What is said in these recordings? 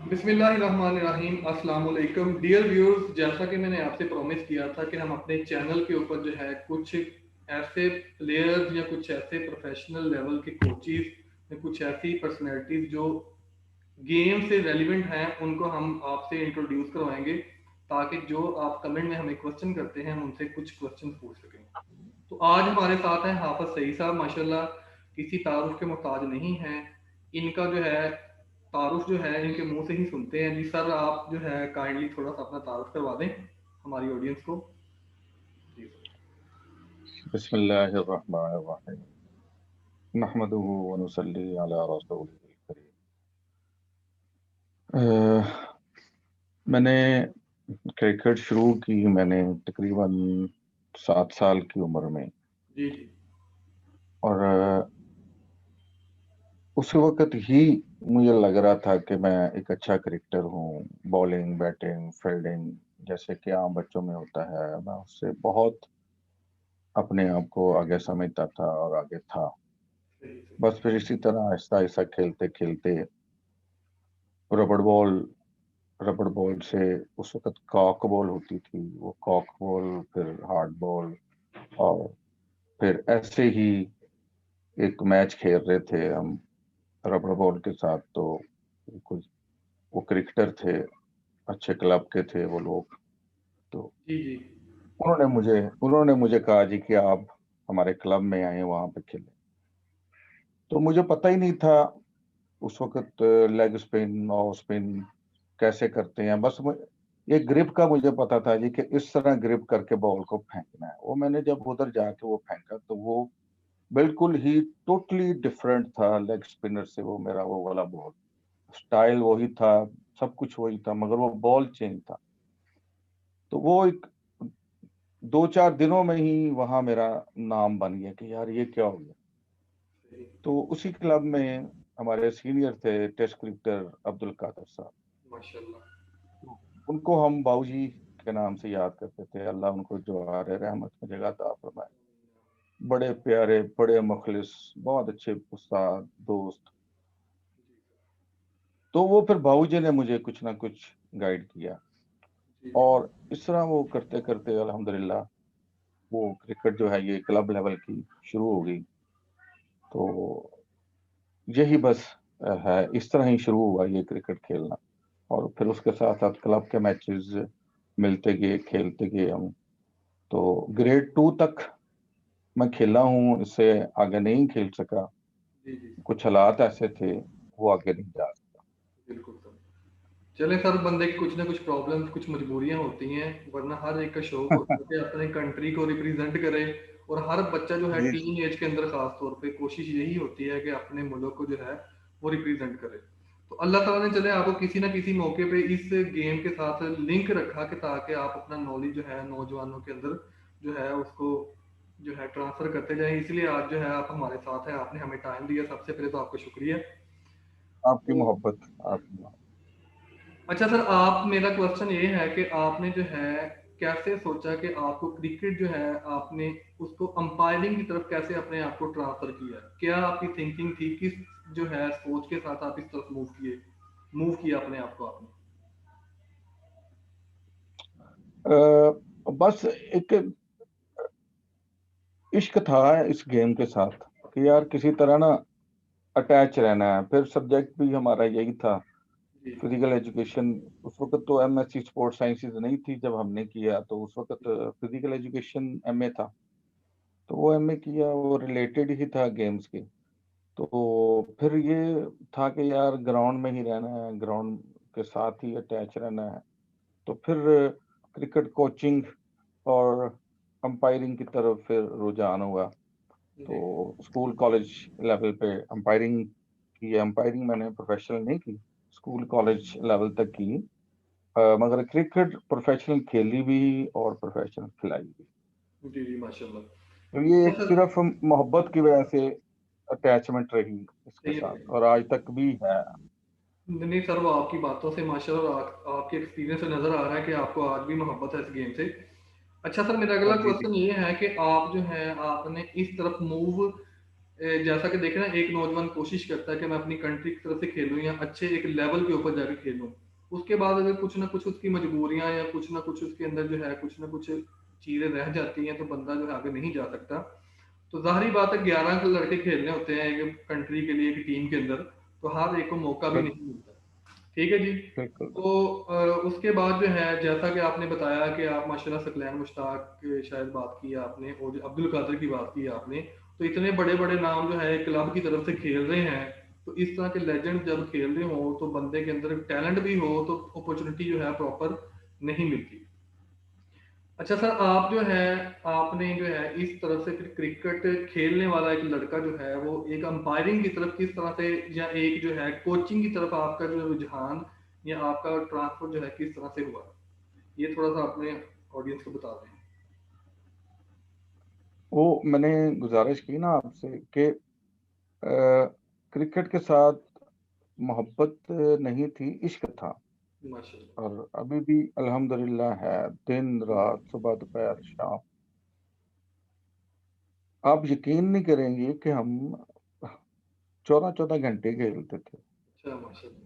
बिस्मिल्लाहिर्रहमानिर्रहीम, अस्सलाम वालेकुम डियर व्यूअर्स। जैसा कि मैंने आपसे प्रॉमिस किया था कि हम अपने चैनल के ऊपर जो है कुछ ऐसे प्लेयर्स या कुछ ऐसे प्रोफेशनल लेवल के कोचेस या कुछ ऐसी पर्सनैलिटीज जो गेम से रेलिवेंट हैं उनको हम आपसे इंट्रोड्यूस करवाएंगे, ताकि जो आप कमेंट में हमें क्वेश्चन करते हैं हम उनसे कुछ क्वेश्चन पूछ सकें। तो आज हमारे साथ हैं हाफिज सईद साहब, माशाल्लाह किसी तारुफ के मोहताज नहीं हैं। इनका जो है तारुफ जो है इनके मुंह से ही सुनते हैं। जी सर, आप जो है काइंडली थोड़ा सा अपना तारुफ करवा दें हमारी ऑडियंस को। जी बिस्मिल्लाहिर्रहमानिर्रहीम नहमदुहु व नुसल्ली अला रसूलिहिल करीम। मैंने क्रिकेट शुरू की मैंने तकरीबन 7 साल की उम्र में। जी जी और उस वक्त ही मुझे लग रहा था कि मैं एक अच्छा क्रिकेटर हूँ। बॉलिंग, बैटिंग, फील्डिंग जैसे कि आम बच्चों में होता है, मैं उससे बहुत अपने आप को आगे समझता था और आगे था। सही सही। बस फिर इसी तरह आहिस्ता आहिस्ता खेलते खेलते रबड़ बॉल रबड़ बॉल से, उस वक्त कॉक बॉल होती थी, वो कॉक बॉल, फिर हार्ड बॉल, और फिर ऐसे ही एक मैच खेल रहे थे हम रबड़ बॉल के साथ। तो कुछ वो क्रिकेटर थे, अच्छे क्लब के थे वो लोग। तो जी जी उन्होंने मुझे कहा जी कि आप हमारे क्लब में आए, वहां पे खेलें। तो मुझे पता ही नहीं था उस वक्त लेग स्पिन और स्पिन कैसे करते हैं। बस ये ग्रिप का मुझे पता था जी कि इस तरह ग्रिप करके बॉल को फेंकना है। वो मैंने जब उधर जाके वो फेंका तो वो बिल्कुल ही टोटली डिफरेंट था लेग स्पिनर से। वो मेरा वो वाला बॉल, स्टाइल वही था, सब कुछ वही था, मगर वो बॉल चेंज था। तो वो एक 2-4 दिनों में ही वहां मेरा नाम बन गया कि यार ये क्या हो गया। सही। तो उसी क्लब में हमारे सीनियर थे टेस्ट क्रिकेटर अब्दुल कादर साहब। माशाल्लाह। तो उनको हम बाबूजी के नाम से याद करते थे। अल्लाह उनको जो आ रहे रहमत में जगह अता फरमाए। बड़े प्यारे, बड़े मुखलिस, बहुत अच्छे उस्ताद, दोस्त। तो वो फिर बाबूजी ने मुझे कुछ ना कुछ गाइड किया, जी जी और इस तरह वो करते करते अल्हम्दुलिल्लाह वो क्रिकेट जो है ये क्लब लेवल की शुरू हो गई। तो यही बस है, इस तरह ही शुरू हुआ ये क्रिकेट खेलना। और फिर उसके साथ साथ क्लब के मैचेस मिलते गए, खेलते गए हम। तो ग्रेड 2 तक मैं खेला हूँ, इससे आगे नहीं खेल सका। जी जी। कुछ हालात ऐसे थे, वो आगे नहीं जा सका। बिल्कुल सर। चले सर, बंदे की कुछ ना कुछ प्रॉब्लम्स, कुछ मजबूरियां होती हैं, वरना हर एक का शौक होता है कि अपने कंट्री को रिप्रेजेंट करे। और हर बच्चा जो है जी जी। टीन एज के अंदर खास तौर पे कोशिश यही होती है कि अपने मुल्क को जो है वो रिप्रेजेंट करे। तो अल्लाह ताला ने चले आपको किसी ना किसी मौके पे इस गेम के साथ लिंक रखा कि ताकि आप अपना नॉलेज जो है नौजवानों के अंदर जो है उसको जो है ट्रांसफर करते जाएं। इसलिए आज जो है आप हमारे साथ हैं, आपने हमें टाइम दिया, सबसे पहले तो आपका शुक्रिया। आपकी तो मोहब्बत, आपकी मोहब्बत। अच्छा सर, आप मेरा क्वेश्चन ये है कि आपने जो है कैसे सोचा कि आपको क्रिकेट जो है आपने उसको अंपायरिंग की तरफ कैसे अपने आप को ट्रांसफर किया? क्या आपकी थिंकिंग थी, किस जो है सोच के साथ आप इस तरफ मूव किया अपने आप को आपने? बस एक इश्क था इस गेम के साथ कि यार किसी तरह ना अटैच रहना है। फिर सब्जेक्ट भी हमारा यही था, जी फिजिकल एजुकेशन। उस वक्त तो एमएससी स्पोर्ट्स साइंसेज नहीं थी जब हमने किया, तो उस वक्त फिजिकल एजुकेशन एमए था। तो वो एमए किया, वो रिलेटेड ही था गेम्स के। तो फिर ये था कि यार ग्राउंड में ही रहना है, ग्राउंड के साथ ही अटैच रहना है। तो फिर क्रिकेट कोचिंग और अंपायरिंग की तरफ फिर रुझान हुआ। जी तो स्कूल कॉलेज लेवल पे अंपायरिंग की। अंपायरिंग मैंने प्रोफेशनल नहीं की, स्कूल कॉलेज लेवल तक की। मगर क्रिकेट प्रोफेशनल खेली भी और प्रोफेशनल खिलाई भी। जी जी माशाल्लाह। तो ये अच्छा सर, सिर्फ मोहब्बत की वजह से अटैचमेंट रही इसके सही साथ, है। और आज तक भी है। नहीं सर, वो आपकी बातों से माशाल्लाह और आपके एक्सपीरियंस से नजर आ रहा है कि आपको आज भी मोहब्बत है इस गेम से। अच्छा सर, मेरा अगला जी जी। क्वेश्चन ये है कि आप जो है आपने इस तरफ मूव जैसा कि देखें ना, एक नौजवान कोशिश करता है कि मैं अपनी कंट्री की तरफ से खेलूँ या अच्छे एक लेवल के ऊपर जाके खेलूँ। उसके बाद अगर कुछ ना कुछ उसकी मजबूरियाँ या कुछ ना कुछ उसके अंदर जो है, कुछ ना कुछ चीज़ें रह जाती हैं, तो बंदा जो है आगे नहीं जा सकता। तो ज़ाहिर-सी बात है, 11 लड़के खेलने होते हैं एक कंट्री के लिए, एक टीम के अंदर, तो हर एक को मौका भी बिल्कुल नहीं मिलता। ठीक है जी। बिल्कुल। तो उसके बाद जो है, जैसा कि आपने बताया कि आप माशाल्लाह सकलैन मुश्ताक की शायद बात की आपने, और अब्दुल कादिर की बात की आपने, तो इतने बड़े-बड़े नाम जो है क्लब की तरफ से खेल रहे हैं, तो इस तरह के लेजेंड जब खेल रहे हों, तो बंदे के अंदर टैलेंट भी हो, तो अपॉर्चुनिटी जो है प्रॉपर नहीं मिलती। अच्छा सर, आप जो है, आपने जो है इस तरफ से फिर क्रिकेट खेलने वाला एक लड़का जो है, वो एक अंपायरिंग की तरफ किस तरह से, या एक जो है कोचिंग की तरफ आपका जो रुझान या आपका ट्रांसफर जो है किस तरह से हुआ? ये थोड़ा सा अपने ऑडियंस को बता दें। वो मैंने गुज़ारिश की ना आपसे कि क्रिकेट के साथ मोहब्बत नहीं थी, इश्क था। माशाल्लाह। और अभी भी अल्हम्दुलिल्लाह है, दिन-रात, सुबह-दोपहर, शाम। आप यकीन नहीं करेंगे कि हम 14-14 घंटे खेलते थे। अच्छा, माशाल्लाह।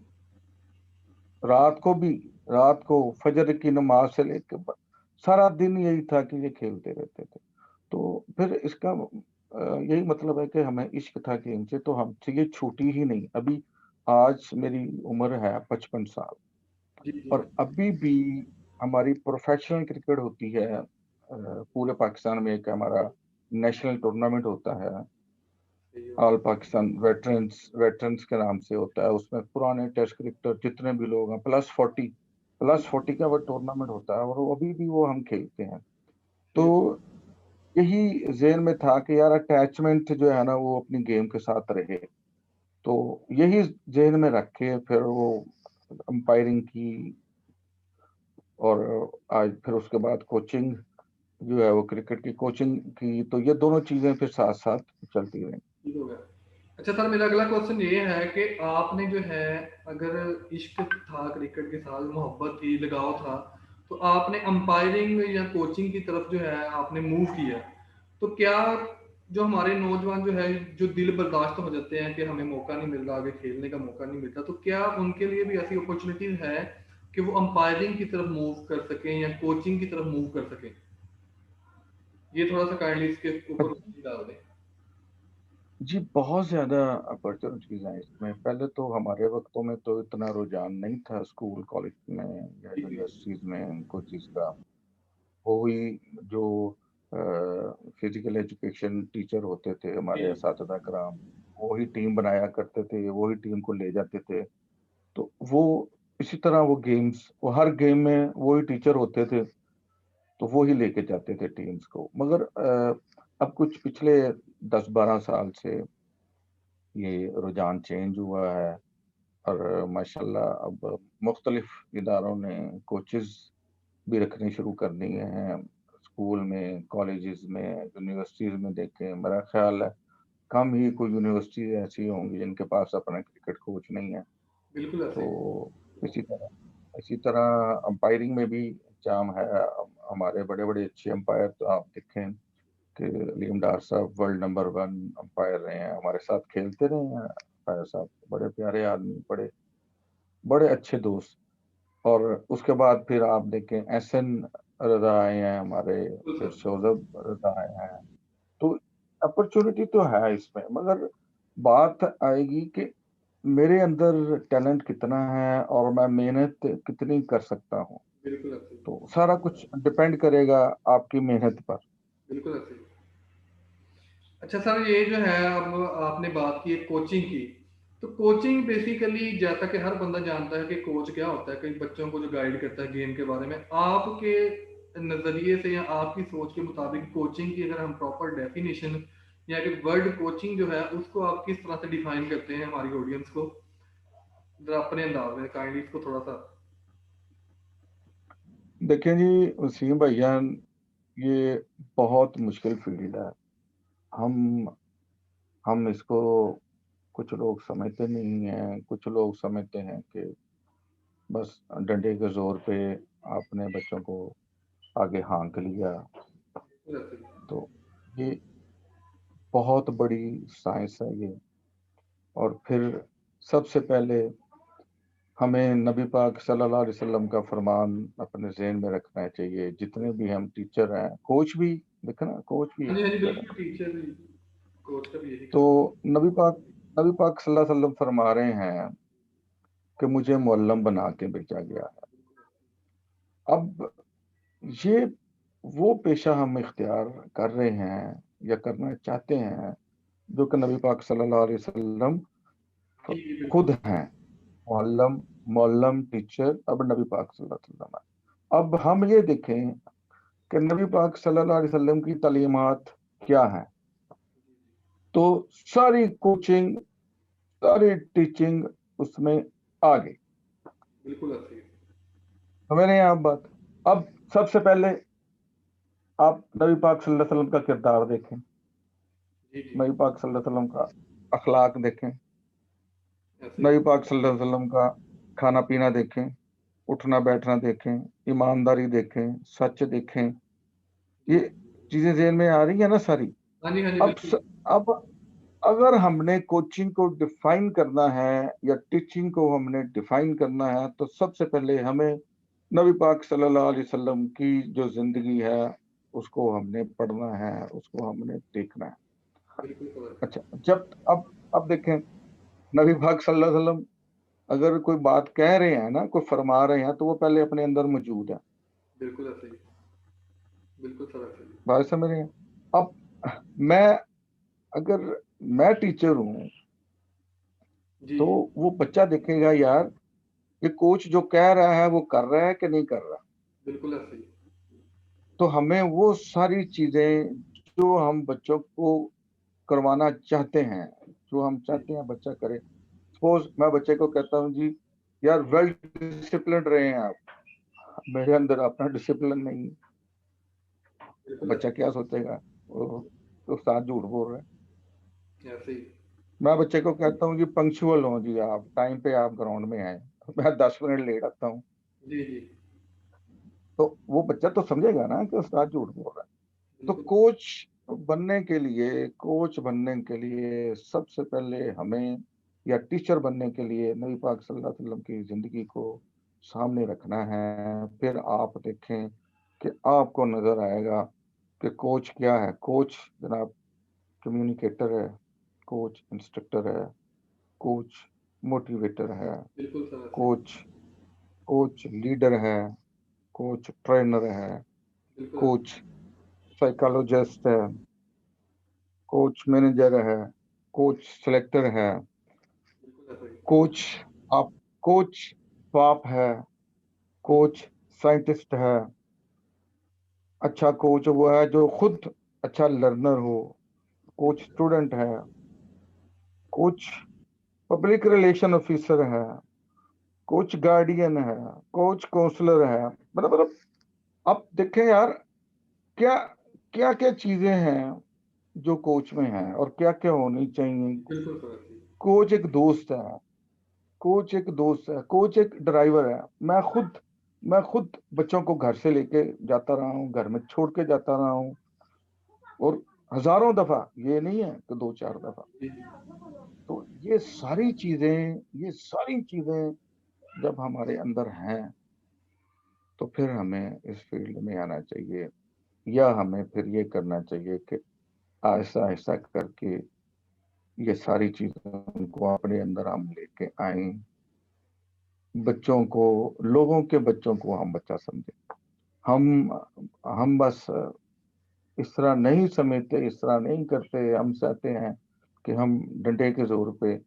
रात को भी, रात को फजर की नमाज़ से लेके सारा दिन यही था कि ये खेलते रहते थे। तो फिर इसका यही मतलब है कि हमें इश्क था गेम से, तो हमसे ये छूटी ही नहीं। अभी आज मेरी उम्र है 55 साल, जी, जी। और अभी भी हमारी प्रोफ़ेशनल क्रिकेट होती है। पूरे पाकिस्तान में एक हमारा नेशनल टूर्नामेंट होता है। सही ऑल बात पाकिस्तान वेटरन्स के नाम से होता है। उसमें पुराने टेस्ट क्रिकेटर जितने भी लोग हैं, प्लस 40 का वो टूर्नामेंट होता है, और वो अभी भी वो हम खेलते हैं। है। तो यही ज़हन में था कि यार अटैचमेंट जो है ना, वो अपनी गेम के साथ रहे। तो यही ज़हन में रख के फिर वो अंपायरिंग की, और आज फिर उसके बाद कोचिंग जो है वो क्रिकेट की कोचिंग की, तो ये दोनों चीज़ें फिर साथ-साथ चलती रहीं। ठीक हो गया। अच्छा सर, मेरा अगला क्वेश्चन ये है कि आपने जो है, अगर इश्क था क्रिकेट के साथ, मोहब्बत थी, लगाव था, तो आपने अंपायरिंग या कोचिंग की तरफ जो है आपने मूव किया। तो क्या जो हमारे नौजवान जो है, जो दिल बर्दाश्त हो जाते हैं कि हमें मौका नहीं मिल रहा, आगे खेलने का मौका नहीं मिलता, तो क्या उनके लिए भी ऐसी अपॉर्चुनिटीज है कि वो अंपायरिंग की तरफ मूव कर सकें या कोचिंग की तरफ मूव कर सकें? ये थोड़ा सा काइंडली इसके ऊपर रोशनी डाल दें। जी, बहुत ज़्यादा अपॉर्च्युनिटीज़ हैं इसमें। पहले तो हमारे वक़्तों में तो इतना रुझान नहीं था स्कूल, कॉलेज में या जी, जी। यूनिवर्सिटीज़ में कोई चीज़ का। वही जो अ, फ़िज़िकल एजुकेशन टीचर होते थे, जी, हमारे असातिज़ा कराम, वही टीम बनाया करते थे, वही टीम को ले जाते थे। तो वो इसी तरह वो गेम्स, वो हर गेम में वही टीचर होते थे, तो वो ही लेके जाते थे टीम्स को। मगर अब कुछ पिछले 10-12 साल से ये रुझान चेंज हुआ है, और माशाल्लाह अब मुख्तलिफ इदारों ने कोचेज़ भी रखने शुरू कर दिए हैं। स्कूल में, कॉलेजेस में, यूनिवर्सिटीज़ में देखें, मेरा ख़्याल है कम ही कोई यूनिवर्सिटी ऐसी होंगी जिनके पास अपना क्रिकेट कोच नहीं है। बिल्कुल ऐसे ही। तो इसी तरह इसी तरह अंपायरिंग में भी जाम है। हमारे बड़े-बड़े अच्छे अंपायर तो आप देखें कि लियाम डार साहब वर्ल्ड नंबर 1 अंपायर रहे हैं, हमारे साथ खेलते रहे हैं अंपायर साहब, बड़े प्यारे आदमी, बड़े बड़े अच्छे दोस्त। और उसके बाद फिर आप देखें एहसन रज़ा आए हैं हमारे, बिल्कुल फिर सर। शोज़ब रज़ा आए हैं। तो अपॉर्च्युनिटी तो है इसमें, मगर बात आएगी कि मेरे अंदर टैलेंट कितना है और मैं मेहनत कितनी कर सकता हूँ। बिल्कुल ऐसे ही। तो सारा कुछ डिपेंड करेगा आपकी मेहनत पर। बिल्कुल ऐसे ही। अच्छा सर, ये जो है, अब आपने बात की कोचिंग की, तो कोचिंग बेसिकली जैसा कि हर बंदा जानता है कि कोच क्या होता है, कई बच्चों को जो गाइड करता है गेम के बारे में, आपके नज़रिए से या आपकी सोच के मुताबिक कोचिंग की अगर हम प्रॉपर डेफिनेशन या एक वर्ड कोचिंग जो है, उसको आप किस तरह से डिफाइन करते हैं हमारी ऑडियंस को? जरा अपने अंदाज में काइंडली इसको थोड़ा सा। देखें जी वसीम भाईजान, ये बहुत मुश्किल फ़ील्ड है। हम हम इसको, कुछ लोग समझते नहीं हैं, कुछ लोग समझते हैं कि बस डंडे के ज़ोर पे आपने बच्चों को आगे हाँक लिया। बिल्कुल ऐसे ही। तो ये बहुत बड़ी साइंस है ये। और फिर सबसे पहले हमें नबी पाक सल्लल्लाहु अलैहि वसल्लम का फरमान अपने ज़हन में रखना चाहिए। जितने भी हम टीचर हैं, कोच भी, देखो ना, कोच भी हाँ एक जी, हाँ जी, टीचर है। बिल्कुल टीचर कोच का भी यही तो काम। नबी पाक नबी पाक सल्लल्लाहु अलैहि वसल्लम फरमा रहे हैं कि मुझे मुअल्लम बना के भेजा गया है। अब ये वो पेशा हम इख्तियार कर रहे हैं या करना चाहते हैं जो कि नबी पाक सल्लल्लाहु अलैहि वसल्लम जी, जी, खुद बिल्कुल। हैं। मुअल्लम मुअल्लम टीचर अब नबी पाक सल्लल्लाहु अलैहि वसल्लम है। अब हम ये देखें कि नबी पाक सल्लल्लाहु अलैहि वसल्लम की तालीमात क्या हैं। तो सारी कोचिंग, सारी टीचिंग उसमें आ गई। बिल्कुल ऐसे ही। समझ रहे हैं आप बात। अब सबसे पहले आप नबी पाक सल्लल्लाहु अलैहि वसल्लम का किरदार देखें, जी, जी, नबी पाक सल्लल्लाहु अलैहि वसल्लम का अखलाक देखें, ऐसे ही। नबी पाक सल्लल्लाहु अलैहि वसल्लम का खाना पीना देखें, उठना बैठना देखें, ईमानदारी देखें, सच देखें। जी। ये चीजें ज़हन में आ रही है ना सारी। हाँ जी, हाँ जी, अब बिल्कुल। अब अगर हमने कोचिंग को डिफाइन करना है या टीचिंग को हमने डिफाइन करना है तो सबसे पहले हमें नबी पाक सल्लल्लाहु अलैहि वसल्लम की जो जिंदगी है उसको हमने पढ़ना है, उसको हमने देखना है। बिल्कुल कवर। अच्छा, जब अब देखें, नबी पाक सल्लल्लाहु अलैहि वसल्लम अगर कोई बात कह रहे हैं ना, कोई फरमा रहे हैं, तो वो पहले अपने अंदर मौजूद है। बिल्कुल ऐसे ही। बिल्कुल सर ऐसे ही। बात समझ रहे हैं। अब मैं अगर मैं टीचर हूं जी, तो जी, वो बच्चा देखेगा, यार ये कोच जो कह रहा है वो कर रहा है कि नहीं कर रहा। बिल्कुल ऐसे ही। तो हमें वो सारी चीजें जो हम बच्चों को करवाना चाहते हैं, जो हम जी, चाहते हैं बच्चा करे। सपोज मैं बच्चे को कहता हूँ, जी यार वेल डिसिप्लिन रहे हैं आप, मेरे अंदर अपना डिसिप्लिन नहीं है। बिल्कुल बच्चा ऐसे क्या सोचेगा, वो तो साथ झूठ बोल रहा है। ही। ऐसे ही। मैं बच्चे को कहता हूँ, जी पंक्चुअल हो, जी आप टाइम पे आप ग्राउंड में आए, मैं 10 मिनट लेट आता हूँ, जी, जी, तो वो बच्चा तो समझेगा ना कि उस्ताद झूठ बोल रहा है। तो बिल्कुल। कोच बनने के लिए सबसे पहले हमें, या टीचर बनने के लिए नबी पाक सल्लल्लाहु अलैहि वसल्लम की जिंदगी को सामने रखना है। फिर आप देखें कि आपको नजर आएगा कि कोच क्या है। कोच जनाब कम्युनिकेटर है, कोच इंस्ट्रक्टर है, कोच मोटिवेटर है, बिल्कुल सर ऐसे ही। कोच कोच लीडर है, कोच ट्रेनर है, बिल्कुल ऐसे कोच साइकोलॉजिस्ट है, कोच मैनेजर है, कोच सेलेक्टर है, बिल्कुल ऐसे ही। कोच आप कोच पाप है, बिल्कुल। कोच साइंटिस्ट है। अच्छा कोच वो है जो खुद अच्छा लर्नर हो। कोच बिल्कुल। स्टूडेंट है, कोच पब्लिक रिलेशन ऑफिसर है, कोच गार्डियन है, कोच काउंसलर है। मतलब अब देखें यार, क्या क्या क्या चीजें हैं जो कोच में है और क्या क्या होनी चाहिए। बिल्कुल सर ऐसे ही। कोच एक दोस्त है, कोच एक दोस्त है, कोच एक ड्राइवर है। मैं खुद बच्चों को घर से लेके जाता रहा हूँ, घर में छोड़ के जाता रहा हूँ, और हजारों दफा, ये नहीं है कि 2-4 दफा। जी, जी, तो ये सारी चीजें जब हमारे अंदर हैं तो फिर हमें इस फील्ड में आना चाहिए, या हमें फिर ये करना चाहिए कि ऐसा ऐसा करके ये सारी चीजों को अपने अंदर हम लेके आए। बच्चों को, लोगों के बच्चों को हम बच्चा समझे। हम हम बस इस तरह नहीं समझते, इस तरह नहीं करते। हम चाहते हैं कि हम डंडे के जोर पे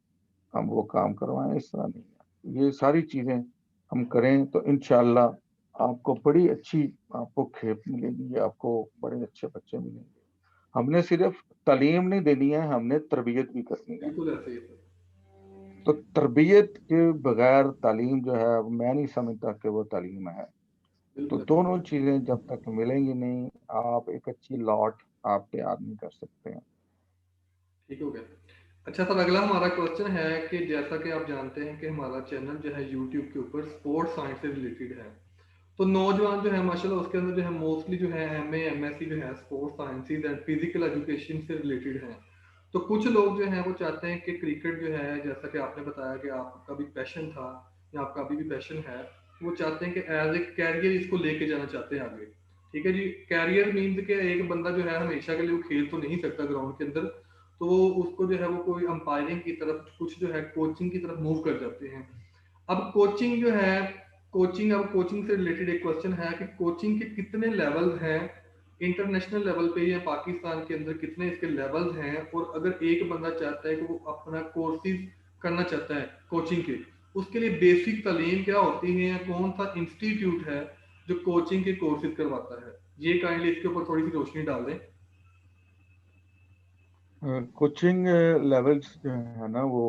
हम वो काम करवाएं, इस तरह नहीं है। ये सारी चीजें हम करें तो इंशाल्लाह आपको बड़ी अच्छी, आपको खेप मिलेगी, आपको बड़े अच्छे बच्चे मिलेंगे। हमने सिर्फ तालीम नहीं देनी है, हमने तरबियत भी करनी है। बिल्कुल ऐसे ही सर। तो तरबियत के बगैर तालीम जो है, मैं नहीं समझता कि वो तालीम है। तो बिल्कुल ऐसे ही। दोनों चीजें जब तक मिलेंगी नहीं, आप एक अच्छी लॉट आप तैयार नहीं कर सकते हैं। ठीक हो गया। अच्छा सर, अगला हमारा क्वेश्चन है कि जैसा कि आप जानते हैं कि हमारा चैनल जो है यूट्यूब के ऊपर स्पोर्ट्स साइंस से रिलेटेड है। तो नौजवान जो है माशाल्लाह उसके अंदर जो है मोस्टली जो है एमए एमएससी जो है sports sciences and physical education से रिलेटेड है। तो कुछ लोग जो हैं वो चाहते हैं कि क्रिकेट जो है, जैसा कि आपने बताया कि आपका भी पैशन था या आपका अभी भी पैशन है, वो चाहते हैं कि एज ए कैरियर इसको लेके जाना चाहते हैं आगे। ठीक है जी, कैरियर मीन्स के एक बंदा जो है हमेशा के लिए वो खेल तो नहीं सकता ग्राउंड के अंदर, तो वो उसको जो है वो कोई अंपायरिंग की तरफ, कुछ जो है कोचिंग की तरफ मूव कर जाते हैं। अब कोचिंग जो है, अब कोचिंग से रिलेटेड एक क्वेश्चन है कि कोचिंग के कितने लेवल हैं इंटरनेशनल लेवल पे या पाकिस्तान के अंदर, कितने इसके लेवल्स हैं, और अगर एक बंदा चाहता है कि वो अपना कोर्सेज करना चाहता है कोचिंग के, उसके लिए बेसिक तालीम क्या होती है या कौन सा इंस्टीट्यूट है जो कोचिंग के कोर्सेज करवाता है, ये काइंडली इसके ऊपर थोड़ी सी रोशनी डाल दें। कोचिंग लेवल्स जो है ना वो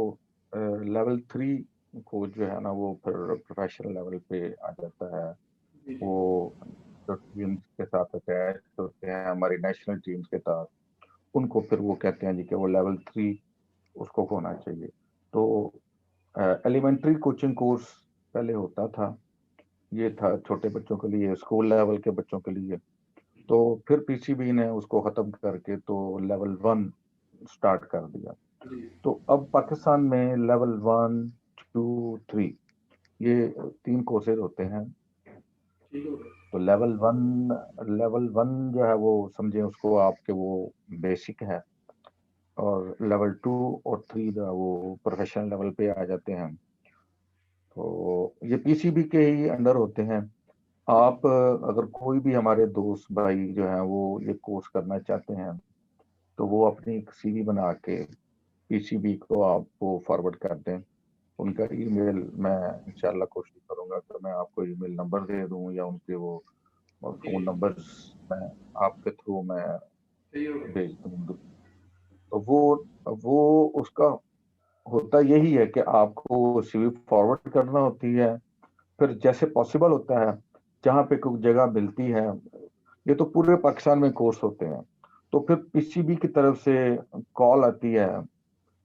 लेवल 3 कोच जो है ना वो फिर प्रोफेशनल लेवल पे आ जाता है। जी जी वो जो टीम्स के साथ अटैच होते हैं हमारी नेशनल टीम्स के साथ, उनको फिर वो कहते हैं जी कि वो लेवल 3 उसको होना चाहिए। तो एलिमेंट्री कोचिंग कोर्स पहले होता था, ये था छोटे बच्चों के लिए, स्कूल लेवल के बच्चों के लिए। तो फिर पीसीबी ने उसको खत्म करके तो लेवल 1 स्टार्ट कर दिया। जी। तो अब पाकिस्तान में लेवल 1, 2, 3 ये 3 कोर्सेज होते हैं। ठीक हो गया। तो लेवल 1 जो है वो समझे उसको आपके वो बेसिक है, और लेवल 2 और 3 जो है वो प्रोफेशनल लेवल पे आ जाते हैं। तो ये पीसीबी के ही अंडर होते हैं। जी आप अगर कोई भी हमारे दोस्त भाई जो हैं वो ये कोर्स करना चाहते हैं, तो वो अपनी एक सीवी बना के पीसीबी को आप वो फॉरवर्ड कर दें। उनका ईमेल मैं इंशाल्लाह कोशिश करूंगा कि मैं आपको ईमेल नंबर दे दूं या उनके वो जी। फ़ोन नंबर्स मैं आपके थ्रू मैं सही हो गया। भेज दूँ। तो वो उसका होता यही है कि आपको सीवी फॉरवर्ड करना होती है, फिर जैसे पॉसिबल होता है, जहाँ पे कोई जगह मिलती है, ये तो पूरे पाकिस्तान में कोर्स होते हैं। तो फिर पीसीबी की तरफ से कॉल आती है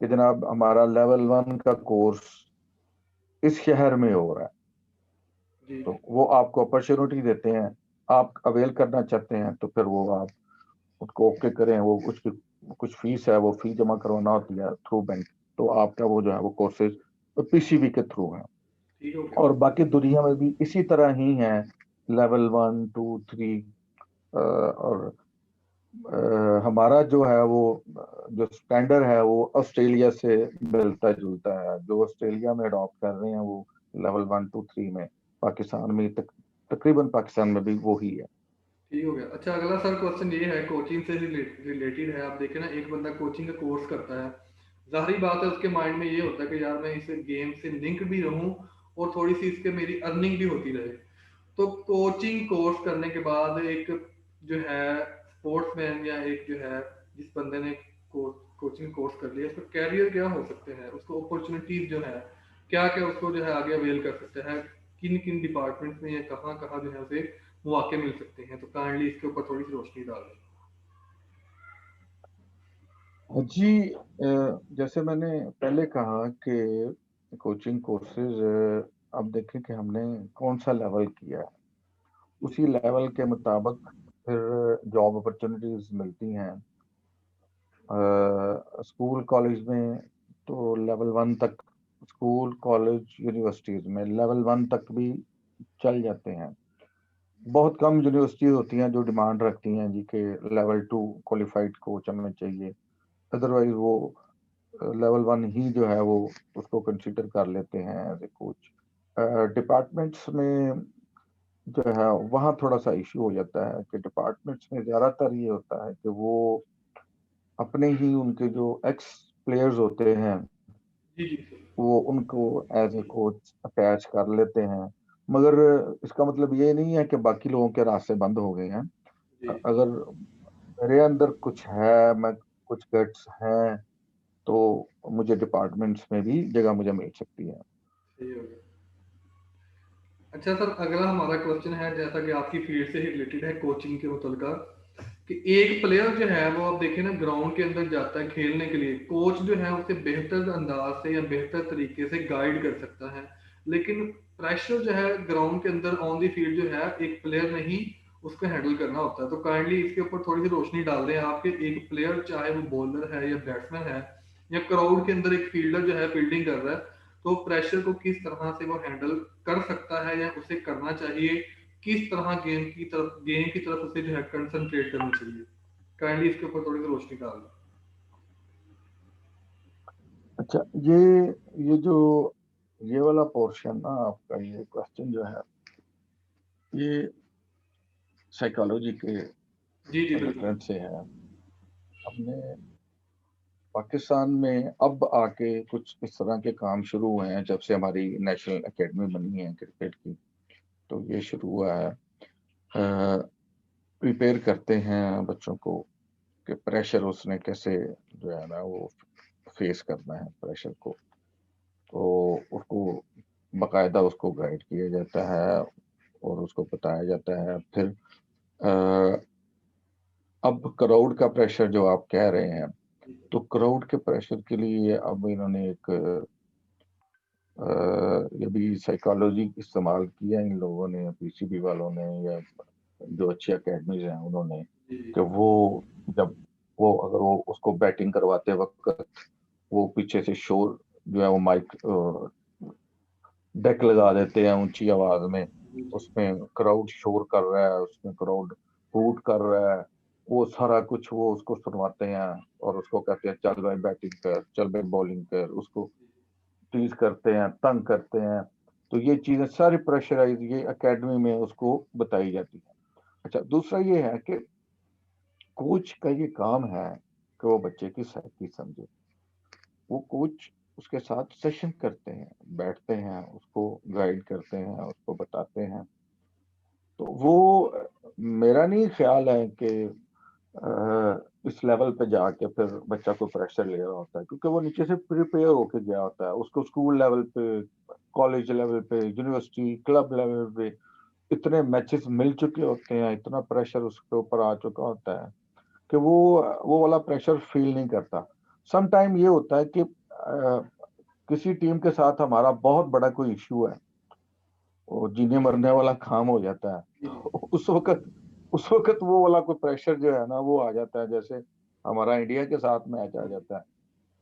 कि जनाब हमारा लेवल 1 का कोर्स इस शहर में हो रहा है। जी तो वो आपको अपॉर्चुनिटी देते हैं, आप अवेल करना चाहते हैं तो फिर वो आप उसको ओके करें, वो उसकी कुछ फीस है, वो फी जमा करवाना होती है थ्रू बैंक। तो आपका वो जो है वो कोर्सेज पीसीबी के थ्रू है। ठीक हो गया। और बाकी दुनिया में भी इसी तरह ही है, लेवल 1, 2, 3। और हमारा जो है वो जो स्टैंडर्ड है वो ऑस्ट्रेलिया से मिलता जुलता है। जो ऑस्ट्रेलिया में अडॉप्ट कर रहे हैं वो लेवल 1, 2, 3 में, पाकिस्तान में तकरीबन पाकिस्तान में भी वो ही है। ठीक हो गया। अच्छा, अगला सर क्वेश्चन ये है, कोचिंग से रिलेटेड है। आप देखें ना, एक बंदा कोचिंग का कोर्स करता है, जाहिर बात है उसके माइंड में ये होता है कि यार मैं इस गेम से लिंक भी रहूं और थोड़ी सी इसके मेरी अर्निंग भी होती रहे। तो कोचिंग कोर्स करने के बाद एक जो है स्पोर्ट्समैन या एक जो है जिस बंदे ने कोचिंग कोर्स कर लिया, उसका कैरियर क्या हो सकते हैं, उसको अपॉर्चुनिटीज जो है क्या क्या उसको जो है आगे अवेल कर सकता है, किन किन डिपार्टमेंट में या कहाँ कहाँ जो है उसे मौके मिल सकते हैं। तो काइंडली इसके ऊपर थोड़ी सी रोशनी डाल दें। जी, जैसे मैंने पहले कहा कि कोचिंग कोर्सेज, अब देखें कि हमने कौन सा लेवल किया है, उसी लेवल के मुताबिक फिर जॉब अपॉर्चुनिटीज मिलती हैं। स्कूल कॉलेज में तो लेवल 1 तक, स्कूल कॉलेज यूनिवर्सिटीज में लेवल 1 तक भी चल जाते हैं। बहुत कम यूनिवर्सिटी होती हैं जो डिमांड रखती हैं जी कि लेवल 2 क्वालिफाइड कोच हमें चाहिए। अदरवाइज वो लेवल 1 ही जो है वो उसको कंसीडर कर लेते हैं एज ए कोच। डिपार्टमेंट्स में जो है वहाँ थोड़ा सा इशू हो जाता है कि डिपार्टमेंट्स में ज़्यादातर ये होता है कि वो अपने ही उनके जो एक्स प्लेयर्स होते हैं जी जी सर। वो उनको एज ए कोच अटैच कर लेते हैं। मगर इसका मतलब ये नहीं है कि बाकी लोगों के रास्ते बंद हो गए हैं। जी अगर मेरे अंदर कुछ है, मैं कुछ गट्स हैं, तो मुझे डिपार्टमेंट्स में भी जगह मुझे मिल सकती है। सही हो गया। अच्छा सर, अगला हमारा क्वेश्चन है, जैसा कि आपकी फील्ड से ही रिलेटेड है कोचिंग के मुतलका, कि एक प्लेयर जो है वो आप देखें ना ग्राउंड के अंदर जाता है खेलने के लिए, कोच जो है उसे बेहतर अंदाज से या बेहतर तरीके से गाइड कर सकता है, लेकिन प्रेशर जो है ग्राउंड के अंदर ऑन दी फील्ड जो है एक प्लेयर नहीं, उसको हैंडल करना होता है। तो काइंडली इसके ऊपर थोड़ी सी रोशनी डाल दें आपके, एक प्लेयर चाहे वो बॉलर है या बैट्समैन है या क्राउड के अंदर एक फील्डर जो है फील्डिंग कर रहा है, तो प्रेशर को किस तरह से वो हैंडल कर सकता है या उसे करना चाहिए, किस तरह गेम की तरफ उसे जो है कंसंट्रेट करना चाहिए। काइंडली इसके ऊपर थोड़ी सी रोशनी डाल दें। अच्छा, ये जो ये वाला पोर्शन ना आपका, ये क्वेश्चन जो है, ये साइकोलॉजी के जी जी बिल्कुल। रेफरेंस से है। अपने पाकिस्तान में अब आके कुछ इस तरह के काम शुरू हुए हैं जब से हमारी नेशनल एकेडमी बनी है क्रिकेट की। तो ये शुरू हुआ है, प्रिपेयर करते हैं बच्चों को कि प्रेशर उसने कैसे जो है ना वो फेस करना है प्रेशर को। तो उसको बाकायदा उसको गाइड किया जाता है और उसको बताया जाता है। फिर अ, अब क्राउड का प्रेशर जो आप कह रहे हैं, तो क्राउड के प्रेशर के लिए अब इन्होंने एक ये भी साइकोलॉजी इस्तेमाल किया इन लोगों ने, पीसीबी वालों ने, या जो अच्छी एकेडमीज हैं उन्होंने, जी जी कि वो जब वो अगर वो उसको बैटिंग करवाते वक्त वो पीछे से शोर जो है वो माइक डेक लगा देते हैं ऊंची आवाज में, जी जी उसमें क्राउड शोर कर रहा है, उसमें क्राउड हूट कर रहा है, वो सारा कुछ वो उसको सुनवाते हैं और उसको कहते हैं चल भाई बैटिंग कर, चल भाई बॉलिंग कर, उसको टीज करते हैं, तंग करते हैं। तो ये चीजें सारी प्रेशराइज ये एकेडमी में उसको बताई जाती है। अच्छा, दूसरा ये है कि कोच का ये काम है कि वो बच्चे की साइकी समझे। वो कोच उसके साथ सेशन करते हैं, बैठते हैं, उसको गाइड करते हैं, उसको बताते हैं। तो वो मेरा नहीं ख्याल है कि इस लेवल पे जाके फिर बच्चा कोई प्रेशर ले रहा होता है, क्योंकि वो नीचे से प्रिपेयर होके गया होता है। उसको स्कूल लेवल पे, कॉलेज लेवल पे, यूनिवर्सिटी, क्लब लेवल पे इतने मैचेस मिल चुके होते हैं, इतना प्रेशर उसके ऊपर आ चुका होता है कि वो वाला प्रेशर फील नहीं करता। सम टाइम ये होता है कि किसी टीम के साथ हमारा बहुत बड़ा कोई इश्यू है, वो जीने मरने वाला काम हो जाता है। जी तो उस वक्त वो वाला कोई प्रेशर जो है ना वो आ जाता है, जैसे हमारा इंडिया के साथ मैच आ जाता है।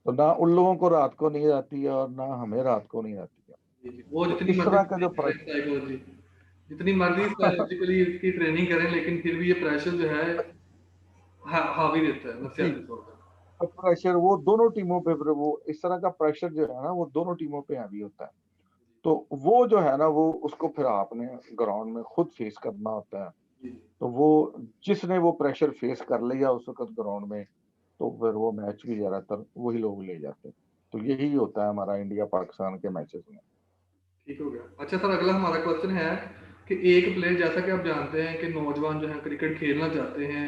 तो ना उन लोगों को रात को नींद आती है और ना हमें रात को नींद आती है। जी जी। वो तो जितनी इस मर्जी तरह का जो ट्रेनिंग करें साइकोलॉजी, जितनी मर्जी साइकोलॉजिकली इसकी ट्रेनिंग करें, लेकिन फिर भी ये प्रेशर जो है हावी रहता है जी, नफसियाती तौर पर। प्रेशर वो दोनों टीमों पे, फिर वो इस तरह का प्रेशर जो है ना वो दोनों टीमों पे हावी होता है। तो वो जो है ना वो उसको फिर आपने ग्राउंड में खुद फेस करना होता है। जी तो वो जिसने वो प्रेशर फेस कर लिया उस वक्त ग्राउंड में, तो फिर वो मैच भी ज्यादातर वही लोग ले जाते हैं। तो यही होता है हमारा इंडिया पाकिस्तान के मैचेस में। ठीक हो गया। अच्छा सर, अगला हमारा क्वेश्चन है कि एक प्लेयर, जैसा कि आप जानते हैं कि नौजवान जो है क्रिकेट खेलना चाहते हैं,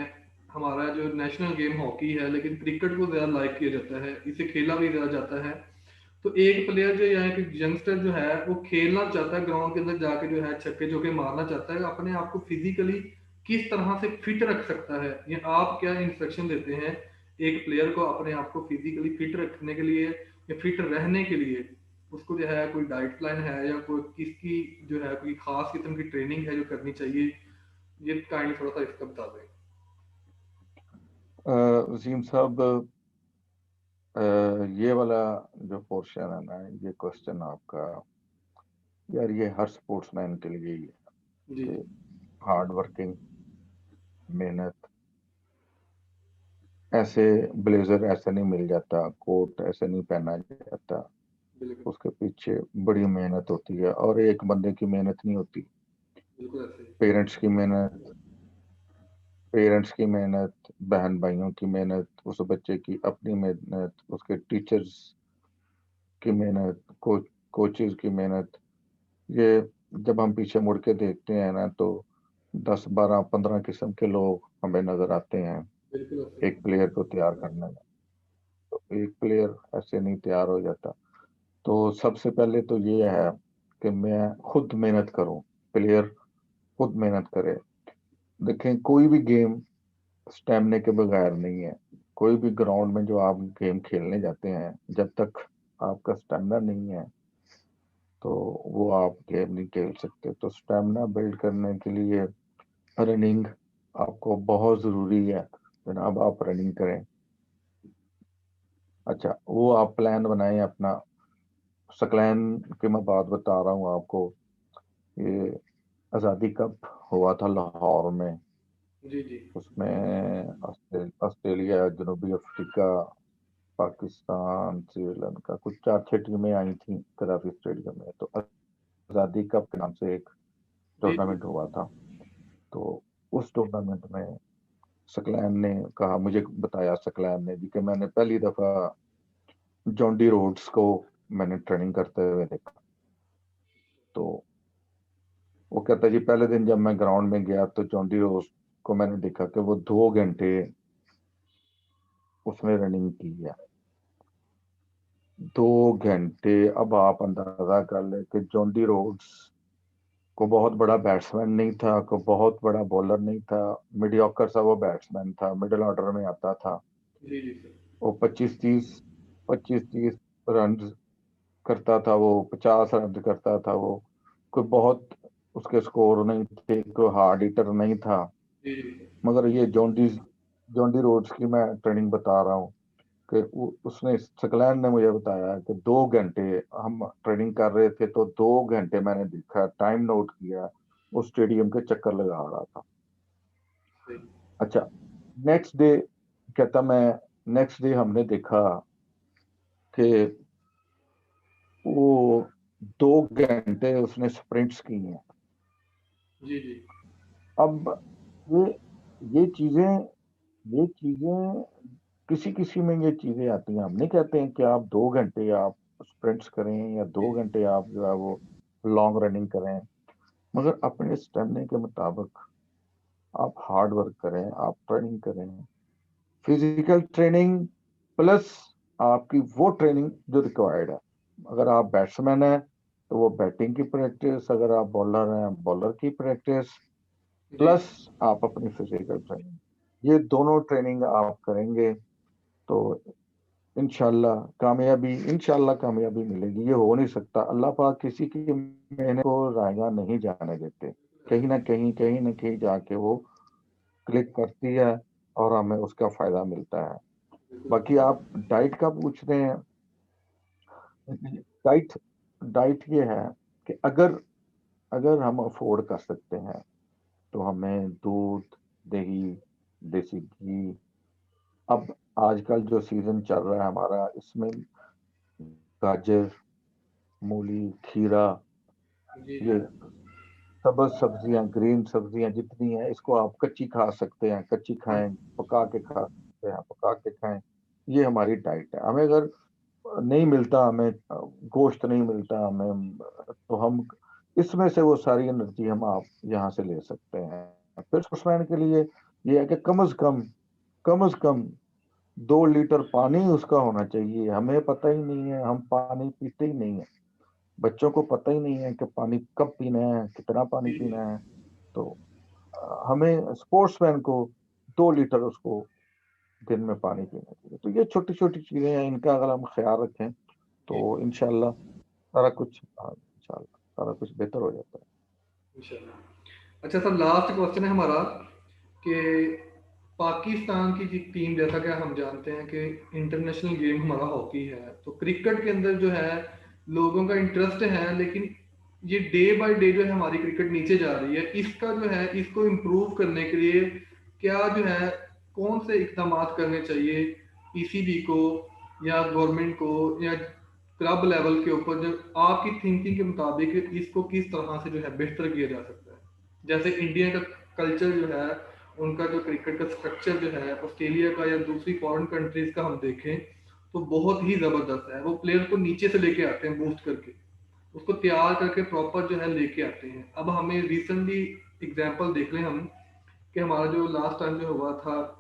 हमारा जो नेशनल गेम हॉकी है, लेकिन क्रिकेट को ज़्यादा लाइक किया जाता है, इसे खेला भी ज़्यादा जाता है। तो एक प्लेयर जो यहाँ एक यंगस्टर जो है वो खेलना चाहता है, ग्राउंड के अंदर जाके जो है छक्के चौके मारना चाहता है, अपने आप को फिजिकली किस तरह से फिट रख सकता है, या आप क्या इंस्ट्रक्शन देते हैं एक प्लेयर को अपने आप को फिजिकली फिट रखने के लिए या फिट रहने के लिए? उसको जो है कोई डाइट प्लान है या कोई किसकी जो है कोई खास किस्म की ट्रेनिंग है जो करनी चाहिए? ये काइंडली थोड़ा सा इसका बता दें। वसीम साहब, अ, ये वाला जो पोर्शन है ना, ये क्वेश्चन आपका, यार ये हर स्पोर्ट्समैन के लिए ही है जी कि हार्ड वर्किंग, मेहनत, ऐसे ब्लेजर ऐसे नहीं मिल जाता, कोट ऐसे नहीं पहना जाता, बिल्कुल। उसके पीछे बड़ी मेहनत होती है और एक बंदे की मेहनत नहीं होती। बिल्कुल ऐसे ही। पेरेंट्स की मेहनत, पेरेंट्स की मेहनत, बहन भाइयों की मेहनत, उस बच्चे की अपनी मेहनत, उसके टीचर्स की मेहनत, कोचेज की मेहनत, ये जब हम पीछे मुड़ के देखते हैं ना तो 10 12 15 किस्म के लोग हमें नजर आते हैं बिल्कुल ऐसे ही। एक प्लेयर को तैयार करने में। तो एक प्लेयर ऐसे नहीं तैयार हो जाता। तो सबसे पहले तो ये है कि मैं खुद मेहनत करूं, प्लेयर खुद मेहनत करे। देखें, कोई भी गेम स्टेमिना के बगैर नहीं है। कोई भी ग्राउंड में जो आप गेम खेलने जाते हैं, जब तक आपका स्टेमिना नहीं है तो वो आप गेम नहीं खेल सकते। तो स्टेमिना बिल्ड करने के लिए रनिंग आपको बहुत ज़रूरी है जनाब, आप रनिंग करें। अच्छा, वो आप प्लान बनाएं अपना। सकलैन की मैं बात बता रहा हूँ आपको। ये आज़ादी कप हुआ था लाहौर में। जी जी उसमें ऑस्ट्रेलिया, जनूबी अफ्रीका, पाकिस्तान, श्रीलंका, कुछ 4-6 टीमें आई थी कराची स्टेडियम में। तो आज़ादी कप के नाम से एक जी जी टूर्नामेंट हुआ था। तो उस टूर्नामेंट में सकलैन ने कहा, मुझे बताया सकलैन ने जी कि मैंने पहली दफा जॉन्डी रोड्स को मैंने ट्रेनिंग करते हुए देखा। तो वो कहता जी, पहले दिन जब मैं ग्राउंड में गया तो जॉन्डी रोड्स को मैंने देखा कि वो 2 घंटे उसने रनिंग की है। 2 घंटे। अब आप अंदाजा कर ले कि जॉन्डी रोड्स को बहुत बड़ा बैट्समैन नहीं था, को बहुत बड़ा बॉलर नहीं था, मीडियोकर सा वो बैट्समैन था, मिडिल ऑर्डर में आता था। जी जी सर। वो 25-30 रन करता था, वो 50 रन करता था। वो कोई बहुत उसके स्कोर नहीं थे, कोई हार्ड हिटर नहीं था। जी जी सर। मगर ये जॉन्डी जॉन्डी रोड्स की मैं ट्रेनिंग बता रहा हूँ कि उसने, सकलैन ने मुझे बताया कि 2 घंटे हम ट्रेनिंग कर रहे थे, तो 2 घंटे मैंने देखा, टाइम नोट किया, उस स्टेडियम के चक्कर लगा रहा था। सही। अच्छा, नेक्स्ट डे कहता मैं, नेक्स्ट डे हमने देखा कि वो 2 घंटे उसने स्प्रिंट्स की हैं। जी जी अब ये ये चीजें ये चीजें किसी किसी में ये चीजें आती हैं। हम नहीं कहते हैं कि आप 2 घंटे आप स्प्रिंट्स करें या जी 2 घंटे आप जो है वो लॉन्ग रनिंग करें, मगर अपने स्टेमिना के मुताबिक आप हार्ड वर्क करें, आप ट्रेनिंग करें, फिजिकल ट्रेनिंग प्लस आपकी वो ट्रेनिंग जो रिक्वायर्ड है। अगर आप बैट्समैन हैं तो वो बैटिंग की प्रैक्टिस, अगर आप बॉलर हैं बॉलर की प्रैक्टिस, जी प्लस आप अपनी फिजिकल ट्रेनिंग, ये दोनों ट्रेनिंग आप करेंगे तो इंशाल्लाह कामयाबी मिलेगी। ये हो नहीं सकता, अल्लाह पाक किसी की मेहनत को रायगा नहीं जाने देते। कहीं ना कहीं जाके वो क्लिक करती है और हमें उसका फायदा मिलता है। बिल्कुल बाकी आप डाइट का पूछ रहे हैं। डाइट डाइट ये है कि अगर अगर हम अफोर्ड कर सकते हैं तो हमें दूध, दही, देसी घी, अब आजकल जो सीजन चल रहा है हमारा, इसमें गाजर, मूली, खीरा, जी जी ये सब्ज सब्जियां, ग्रीन सब्जियां जितनी हैं, इसको आप कच्ची खा सकते हैं, कच्ची खाएं, पका के खा सकते हैं, पका के खाएं। ये हमारी डाइट है। हमें अगर नहीं मिलता, हमें गोश्त नहीं मिलता हमें, तो हम इसमें से वो सारी एनर्जी हम आप यहाँ से ले सकते हैं। फिर स्पोर्ट्समैन के लिए ये है कि कम से कम 2 लीटर पानी उसका होना चाहिए। हमें पता ही नहीं है, हम पानी पीते ही नहीं है। बच्चों को पता ही नहीं है कि पानी कब पीना है, कितना पानी जी जी पीना है। तो हमें स्पोर्ट्समैन को 2 लीटर उसको दिन में पानी पीना चाहिए। तो ये छोटी छोटी चीजें हैं, इनका अगर हम ख्याल रखें जी तो इंशाल्लाह सारा कुछ, हाँ, इंशाल्लाह सारा कुछ बेहतर हो जाता है। इंशाल्लाह। अच्छा सर, लास्ट क्वेश्चन है हमारा कि पाकिस्तान की टीम, जैसा कि हम जानते हैं कि इंटरनेशनल गेम हमारा हॉकी है, तो क्रिकेट के अंदर जो है लोगों का इंटरेस्ट है, लेकिन ये डे बाय डे जो है हमारी क्रिकेट नीचे जा रही है। इसका जो है, इसको इम्प्रूव करने के लिए क्या जो है, कौन से इकदाम करने चाहिए पीसीबी को या गवर्नमेंट को या क्लब लेवल के ऊपर, जो आपकी थिंकिंग के मुताबिक इसको किस तरह से जो है बेहतर किया जा सकता है? जैसे इंडिया का कल्चर जो है, उनका जो क्रिकेट का स्ट्रक्चर जो है ऑस्ट्रेलिया का या दूसरी फॉरेन कंट्रीज का हम देखें तो बहुत ही जबरदस्त है। वो प्लेयर को नीचे से लेके आते हैं, बूस्ट करके उसको तैयार करके प्रॉपर जो है लेके आते हैं। अब हमें रिसेंटली एग्जांपल देख लें हम, कि हमारा जो लास्ट टाइम जो हुआ था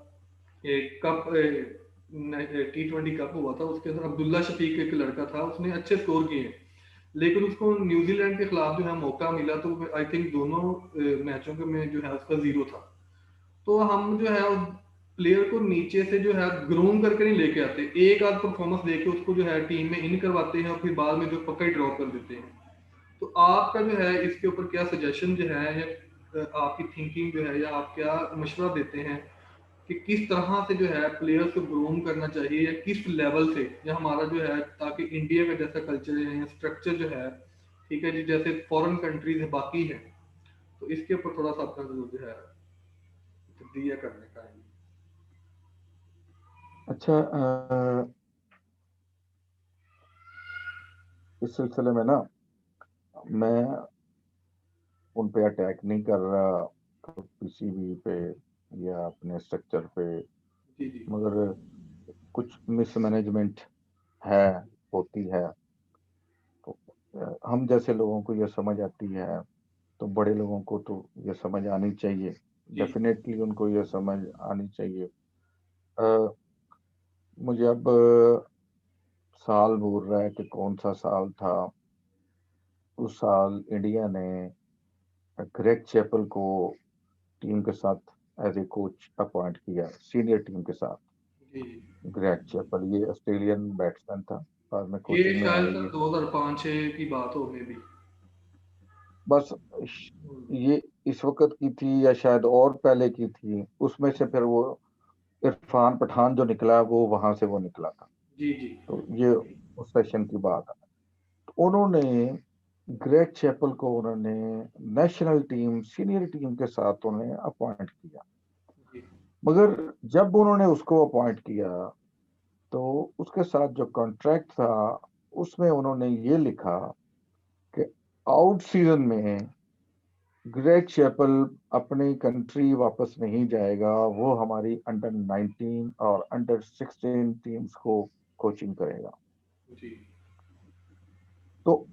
एक कप, T20 कप हुआ था, उसके अंदर अब्दुल्ला शफीक एक लड़का था, उसने अच्छे स्कोर किए, लेकिन उसको न्यूजीलैंड के खिलाफ जो है मौका मिला तो आई थिंक दोनों मैचों के में जो है उसका जीरो था। तो हम जो है प्लेयर को नीचे से जो है ग्रूम करके नहीं लेके आते, एक आध परफॉर्मेंस देके उसको जो है टीम में इन करवाते हैं और फिर बाद में जो पक्का ही ड्रॉप कर देते हैं। तो आपका जो है इसके ऊपर क्या सजेशन जो है, आपकी थिंकिंग जो है या आप क्या मशवरा देते हैं कि किस तरह से जो है प्लेयर्स को ग्रूम करना चाहिए या किस लेवल से, या हमारा जो है, ताकि इंडिया का जैसा कल्चर है या स्ट्रक्चर जो है, ठीक है जी, जैसे फॉरेन कंट्रीज है बाकी है, तो इसके ऊपर थोड़ा सा आपका जो है तब्दीलियाँ करने का है। अच्छा, इस सिलसिले में ना मैं उन पे अटैक नहीं कर रहा पीसीबी पे या अपने स्ट्रक्चर पे, जी जी मगर कुछ मिसमैनेजमेंट है, होती है। तो हम जैसे लोगों को ये समझ आती है, तो बड़े लोगों को तो ये समझ आनी चाहिए, जी डेफिनेटली उनको ये समझ आनी चाहिए। मुझे अब साल भूल रहा है कि कौन सा साल था। उस साल इंडिया ने ग्रेग चैपल को टीम के साथ एज ए कोच अपॉइंट किया, सीनियर टीम के साथ। जी। ग्रेग चैपल ये ऑस्ट्रेलियन बैट्समैन था, बाद में ये कोचिंग में शायद आया सर ये। 2005-6 की बात हो मे भी। बस ये इस वक्त की थी या शायद और पहले की थी, उसमें से फिर वो इरफान पठान जो निकला वो वहां से वो निकला था। जी जी तो ये उस सेशन की बात है। तो उन्होंने ग्रेग चैपल को उन्होंने नेशनल टीम सीनियर टीम के साथ उन्हें अपॉइंट किया। जी मगर जब उन्होंने उसको अपॉइंट किया तो उसके साथ जो कॉन्ट्रैक्ट था उसमें उन्होंने ये लिखा कि आउट सीजन में ग्रेग चैपल अपनी कंट्री वापस नहीं जाएगा, वो हमारी अंडर 19 और अंडर 16 टीम्स को कोचिंग करेगा। जी तो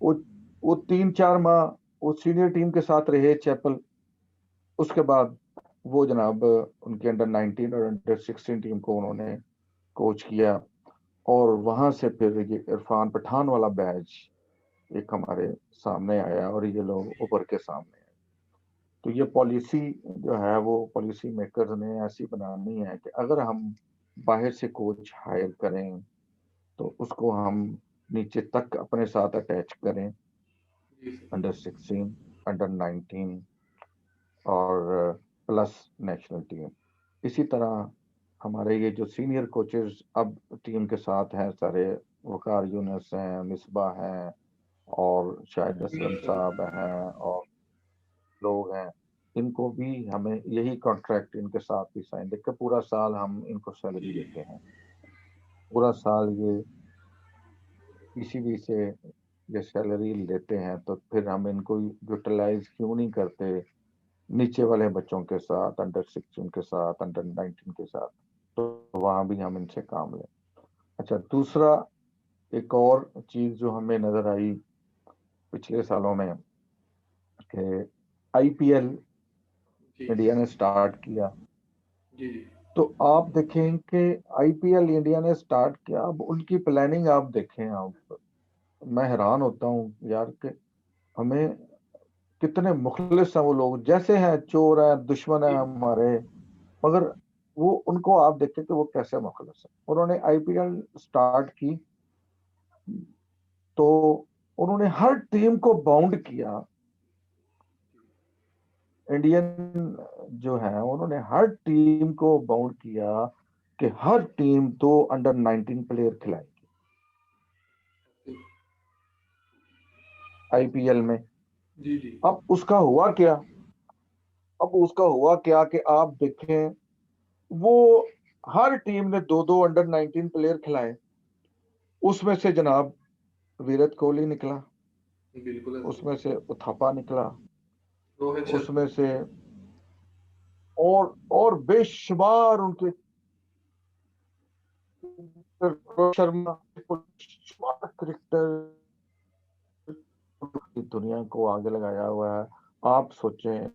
वो वो 3-4 माह वो सीनियर टीम के साथ रहे चैपल। उसके बाद वो जनाब उनके अंडर 19 और अंडर 16 टीम को उन्होंने कोच किया, और वहां से फिर ये इरफान पठान वाला बैच एक हमारे सामने आया और ये लोग ऊपर के सामने आए। तो ये पॉलिसी जो है वो पॉलिसी मेकर्स ने ऐसी बनानी है कि अगर हम बाहर से कोच हायर करें तो उसको हम नीचे तक अपने साथ अटैच करें, जी सर। अंडर 16, अंडर 19 और प्लस नेशनल टीम। इसी तरह हमारे ये जो सीनियर कोचेस अब टीम के साथ हैं सारे, वकार यूनुस हैं, मिसबा हैं, और शाहिद असलम सर। साहब हैं, और लोग हैं, इनको भी हमें यही कॉन्ट्रैक्ट इनके साथ भी साइन देकर पूरा साल हम इनको सैलरी जी देते हैं। पूरा साल ये पीसीबी से ये सैलरी लेते हैं, तो फिर हम इनको यूटिलाइज क्यों नहीं करते नीचे वाले बच्चों के साथ, अंडर 16 के साथ, अंडर 19 के साथ, तो वहां भी हम इनसे काम लें। अच्छा, दूसरा एक और चीज जो हमें नजर आई पिछले सालों में कि आईपीएल जी इंडिया ने स्टार्ट किया। जी जी तो आप देखें कि आईपीएल इंडिया ने स्टार्ट किया, अब उनकी प्लानिंग आप देखें, आप मैं हैरान होता हूँ यार कि हमें कितने मुखलिस हैं वो लोग, जैसे हैं चोर हैं दुश्मन हैं जी हमारे, मगर वो उनको आप देखें कि वो कैसे मुखलिस है। उन्होंने आईपीएल स्टार्ट की तो उन्होंने हर टीम को बाउंड किया। इंडियन जो है उन्होंने हर टीम को बाउंड किया कि हर टीम तो अंडर 19 प्लेयर खिलाएगी आईपीएल में। जी जी अब उसका हुआ क्या? अब उसका हुआ क्या कि आप देखें वो हर टीम ने दो दो अंडर 19 प्लेयर खिलाए। उसमें से जनाब विराट कोहली निकला, बिल्कुल है उसमें सर। से उथापा निकला, रोहित उसमें शर्मा। से और बेशुमार उनके रोहित शर्मा, बेशुमार क्रिकेटर दुनिया को आगे लगाया हुआ है। आप सोचें,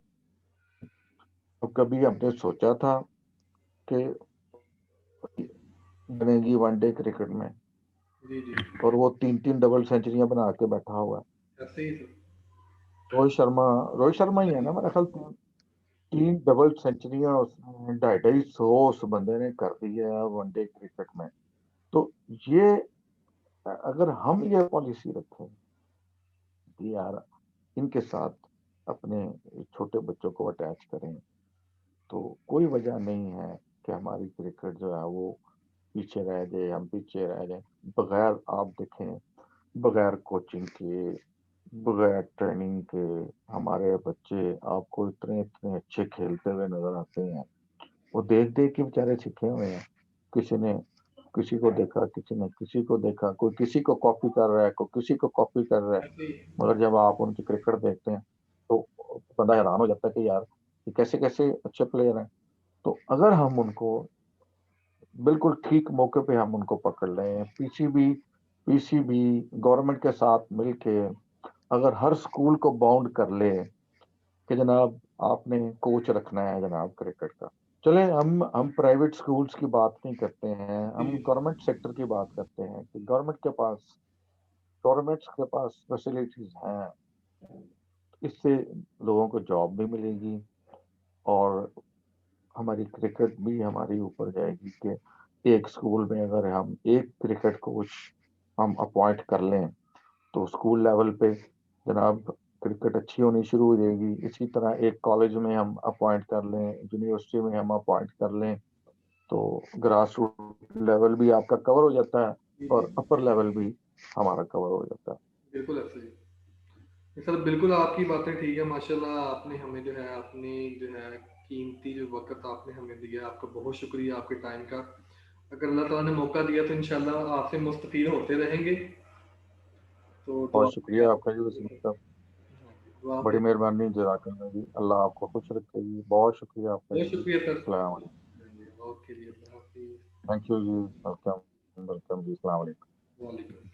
तो कभी हमने सोचा था कि बनेगी वनडे क्रिकेट में, जी जी और वो 3-3 डबल सेंचुरियां बना के बैठा हुआ है। ऐसे ही सर। रोहित शर्मा ही है ना मेरा ख्याल, 3 डबल सेंचुरियां उसने 250 उस बंदे ने कर दी है वनडे क्रिकेट में। तो ये अगर हम ये पॉलिसी रखें कि यार इनके साथ अपने छोटे बच्चों को अटैच करें, तो कोई वजह नहीं है कि हमारी क्रिकेट जो है वो पीछे रह जाए, हम पीछे रह जाएँ। बगैर आप देखें, बगैर कोचिंग के, बगैर ट्रेनिंग के हमारे बच्चे आपको इतने-इतने अच्छे खेलते हुए नज़र आते हैं। वो देख-देख के बेचारे सीखे हुए हैं। किसी ने किसी को देखा, किसी ने किसी को देखा, कोई किसी को कॉपी कर रहा है, कोई किसी को कॉपी कर रहा है। ऐसे ही मगर जब आप उनकी क्रिकेट देखते हैं, तो बंदा हैरान हो जाता है कि यार, ये कैसे-कैसे अच्छे प्लेयर हैं। तो अगर हम उनको बिल्कुल ठीक मौके पे हम उनको पकड़ लें, पीसीबी गवर्नमेंट के साथ मिलके अगर हर स्कूल को बाउंड कर ले कि जनाब आपने कोच रखना है जनाब क्रिकेट का। चलें हम प्राइवेट स्कूल्स की बात नहीं करते हैं, हम जी, गवर्नमेंट सेक्टर की बात करते हैं कि गवर्नमेंट्स के पास फैसिलिटीज़ हैं। इससे लोगों को जॉब भी मिलेगी और हमारी क्रिकेट भी हमारी ऊपर जाएगी कि एक स्कूल में अगर हम एक क्रिकेट कोच हम अपॉइंट कर लें, तो स्कूल लेवल पे जनाब क्रिकेट अच्छी होनी शुरू हो जाएगी। इसी तरह एक कॉलेज में हम अपॉइंट कर लें, यूनिवर्सिटी में हम अपॉइंट कर लें, तो ग्रास रूट लेवल भी आपका कवर हो जाता है जी, जी। और अपर लेवल भी हमारा कवर हो जाता है। बिल्कुल ऐसे ही। सर बिल्कुल आपकी बातें ठीक है माशाल्लाह आपने हमें जो है अपनी जो है कीमती जो वक़्त आपने हमें दिया आपका बहुत शुक्रिया आपके टाइम का। अगर अल्लाह ताला ने मौका दिया तो इंशाल्लाह आपसे मुस्तफ़ीद होते रहेंगे। तो दुआ बहुत में याद शुक्रिया आपका जी वसीम रखिएगा। साहब। हाँ जी, दुआ बड़ी में मेहरबानी जज़ाकल्लाह जी। अल्लाह आपको खुश रखे जी। बहुत शुक्रिया आपका बहुत जी। शुक्रिया सर। अस्सलाम वालेकुम। हाँ जी, ओके जी, अल्लाह हाफ़िज़। थैंक यू जी। वेलकम, वेलकम जी। अस्सलाम वालेकुम। वालेकुम।